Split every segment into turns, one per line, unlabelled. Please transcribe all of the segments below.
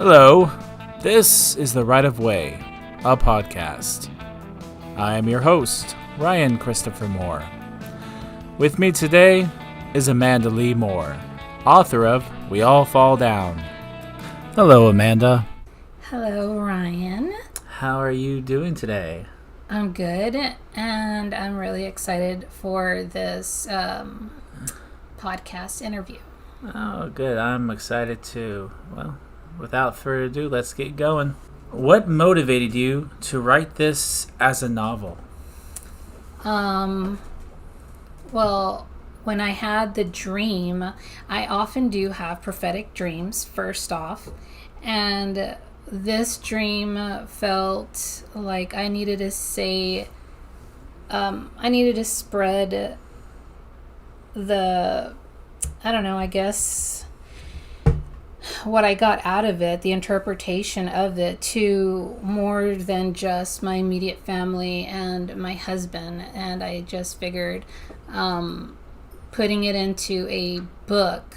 Hello, this is The Right of Way, a podcast. I am your host, Ryan Christopher Moore. With me today is Amanda Lee Moore, author of We All Fall Down. Hello, Amanda.
Hello, Ryan.
How are you doing today?
I'm good, and I'm really excited for this podcast interview.
Oh, good. I'm excited too. Well, without further ado, let's get going. What motivated you to write this as a novel?
Well, when I had the dream, I often do have prophetic dreams, first off, and this dream felt like I needed to say, I needed to spread I guess what I got out of it, the interpretation of it, to more than just my immediate family and my husband. And I just figured putting it into a book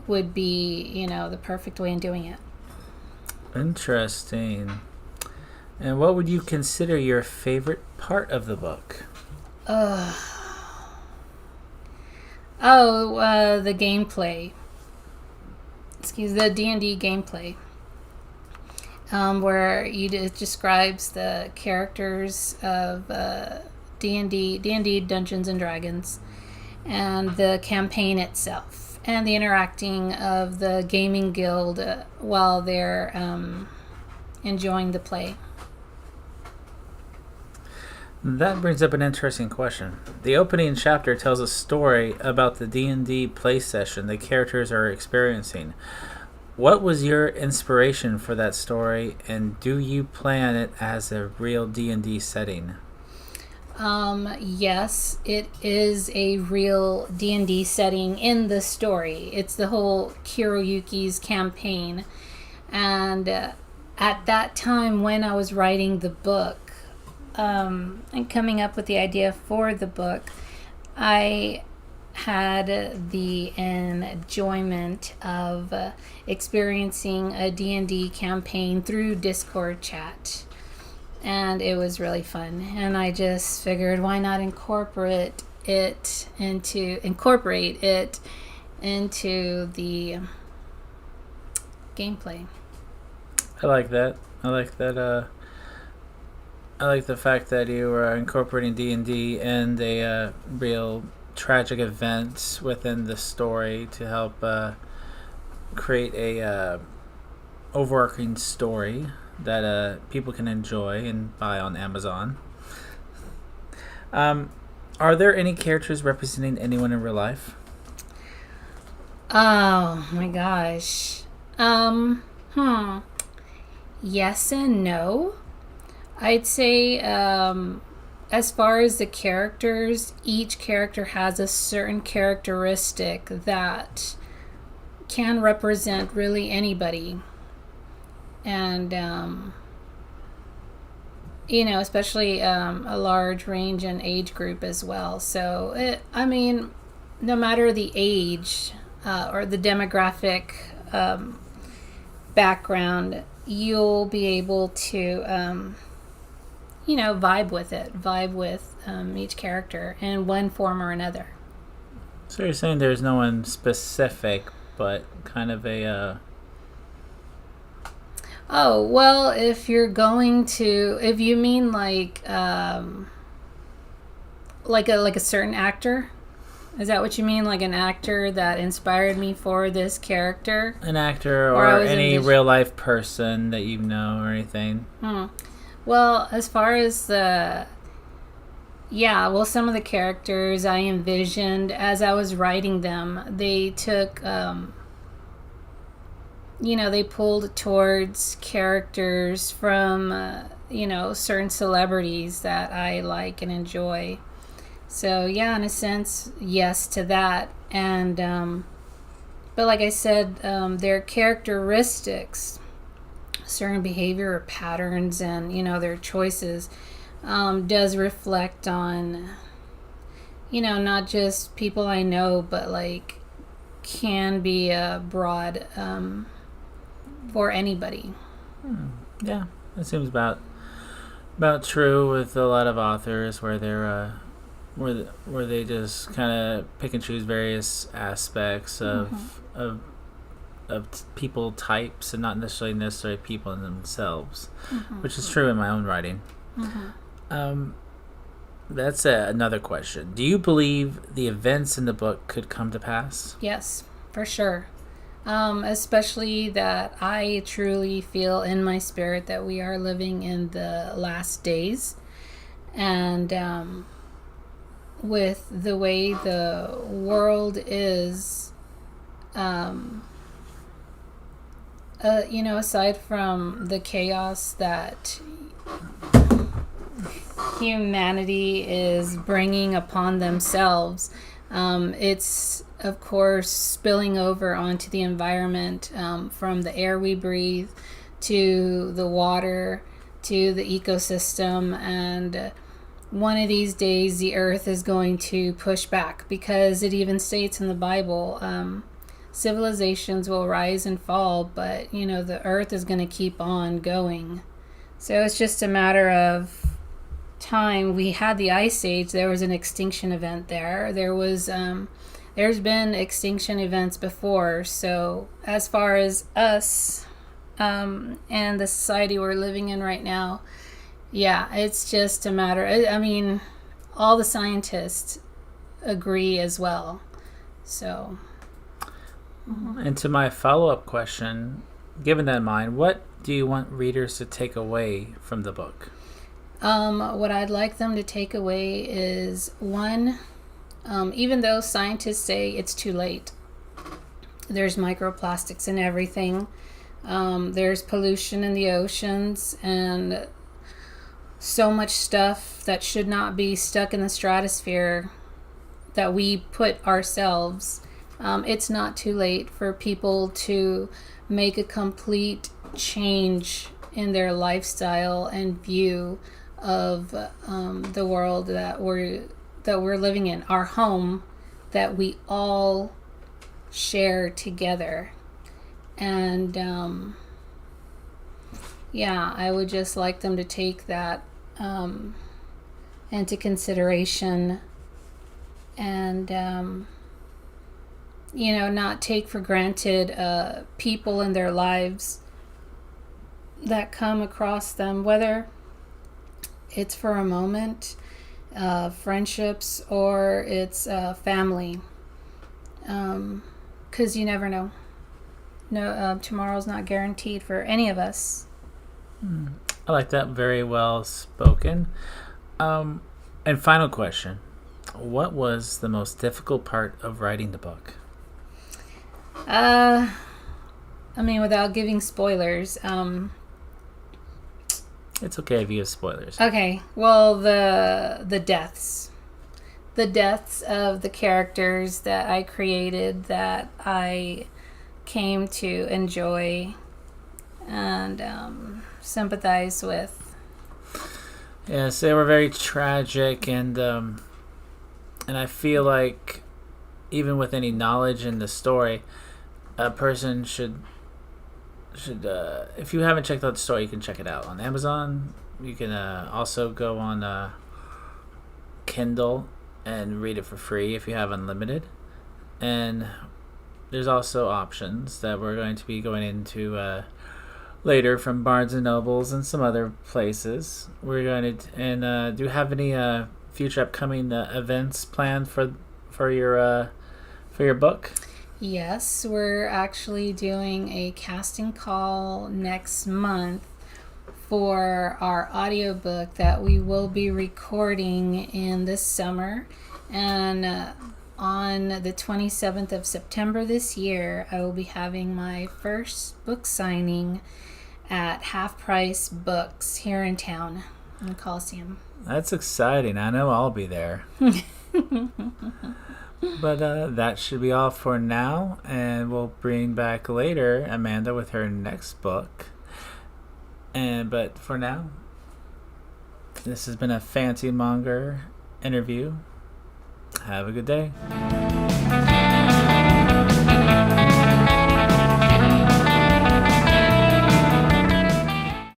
would be, the perfect way in doing it.
Interesting. And what would you consider your favorite part of the book?
The gameplay. The D&D gameplay, where it describes the characters of D&D Dungeons and Dragons, and the campaign itself, and the interacting of the gaming guild while they're enjoying the play.
That brings up an interesting question. The opening chapter tells a story about the D&D play session the characters are experiencing. What was your inspiration for that story, and do you plan it as a real D&D setting?
Yes, it is a real D&D setting in the story. It's the whole Kiroyuki's campaign. And at that time when I was writing the book, and coming up with the idea for the book, I had the enjoyment of experiencing a D&D campaign through Discord chat, and it was really fun. And I just figured, why not incorporate it into the gameplay.
I like that. I like the fact that you are incorporating D&D and a real tragic event within the story to help create a overarching story that people can enjoy and buy on Amazon. Are there any characters representing anyone in real life?
Oh my gosh. Yes and no. I'd say, as far as the characters, each character has a certain characteristic that can represent really anybody. And, especially a large range in age group as well. So, no matter the age or the demographic background, you'll be able to vibe with each character in one form or another.
So you're saying there's no one specific, but kind of a...
Oh, well, if you mean like a certain actor, is that what you mean? Like an actor that inspired me for this character?
An actor or any real life person that you know or anything?
Well, as far as some of the characters I envisioned as I was writing them, they took, they pulled towards characters from, certain celebrities that I like and enjoy. So, yeah, in a sense, yes to that. And, but like I said, their characteristics, certain behavior or patterns and their choices does reflect on not just people I know, but like can be a broad for anybody.
Yeah, that seems about true with a lot of authors, where they're where they just kind of pick and choose various aspects of people types, and not necessarily people in themselves, which is true in my own writing. That's another question. Do you believe the events in the book could come to pass?
Yes, for sure. Especially that I truly feel in my spirit that we are living in the last days. And with the way the world is, aside from the chaos that humanity is bringing upon themselves, it's of course spilling over onto the environment, from the air we breathe to the water to the ecosystem. And one of these days the earth is going to push back, because it even states in the Bible, civilizations will rise and fall, but the earth is going to keep on going. So it's just a matter of time. We had the ice age. There was an extinction event there. There's been extinction events before. So as far as us, and the society we're living in right now, yeah, it's just a matter. I mean, all the scientists agree as well. So.
And to my follow-up question, given that in mind, what do you want readers to take away from the book?
What I'd like them to take away is, one, even though scientists say it's too late, there's microplastics in everything. There's pollution in the oceans, and so much stuff that should not be stuck in the stratosphere that we put ourselves. It's not too late for people to make a complete change in their lifestyle and view of the world that we're living in, our home that we all share together. And I would just like them to take that into consideration, and not take for granted people in their lives that come across them, whether it's for a moment, friendships, or it's family, because you never know. Tomorrow's not guaranteed for any of us.
I like that. Very well spoken. And final question. What was the most difficult part of writing the book?
Without giving spoilers.
It's okay if you give spoilers.
Okay. Well, the deaths. The deaths of the characters that I created, that I came to enjoy and sympathize with.
Yes, they were very tragic, and I feel like even with any knowledge in the story, a person should if you haven't checked out the story, you can check it out on Amazon. You can also go on Kindle and read it for free if you have unlimited. And there's also options that we're going to be going into later from Barnes and Nobles and some other places. We're going to, and do you have any future upcoming events planned for your book?
Yes, we're actually doing a casting call next month for our audiobook that we will be recording in this summer. And on the 27th of September this year, I will be having my first book signing at Half Price Books here in town in the Coliseum.
That's exciting. I know I'll be there. But that should be all for now, and we'll bring back later Amanda with her next book. But for now, this has been a Fancy Monger interview. Have a good day.